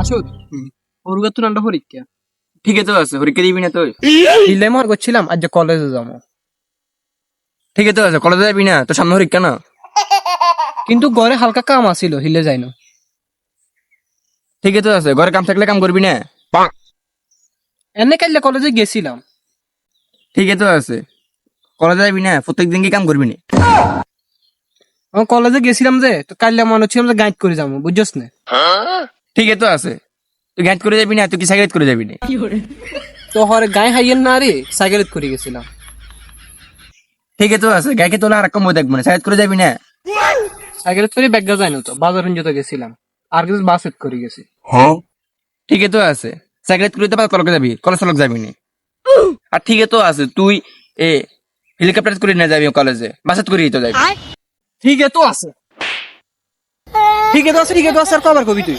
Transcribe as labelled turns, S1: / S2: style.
S1: আসো ওরগা তো নান্ডা পরীক্ষা
S2: ঠিক আছে আছে পরীক্ষা দিবি না তুই
S1: দিলে মর করছিলাম আজ যে কলেজে যাবো
S2: ঠিক আছে কলেজে যাবি না তোর সামনে পরীক্ষা না
S1: কিন্তু ঘরে হালকা কাম আছিল হিলে যাই না
S2: ঠিক আছে ঘরে কাম থাকলে কাম করবি না
S1: এনে কাইলে কলেজে গেছিলাম
S2: ঠিক আছে কলেজে যাবি না প্রত্যেকদিন কি কাম করবি না
S1: আমি কলেজে গেছিলাম যে তো কাইলে মনে হচ্ছিলাম যে গাইড করে যাবো বুঝছস না
S2: ঠিক আছে তুই গাইড করে যাবি না তুই কি সাইকেল করে যাবি না
S1: তো হরে গায়ে হাইয়েন না রে সাইকেলেত করে গেছিলাম
S2: ঠিক আছে গাইকে তোলা আর কম দেখবো না সাইকেল করে যাবি না
S1: সাইকেলেত করে ব্যাগা যায় না তো বাজার যত গেছিলাম আর কিছু বাসেত করে গেছি
S2: ঠিক আছে সাইকেল করে তো কলেজে যাবি কলেজ চলক যাবি না আর ঠিক আছে তুই এ হেলিকপ্টার করে না যাবি কলেজে বাসাত করে তো যাবি
S1: ঠিক আছে আর কবার কবি তুই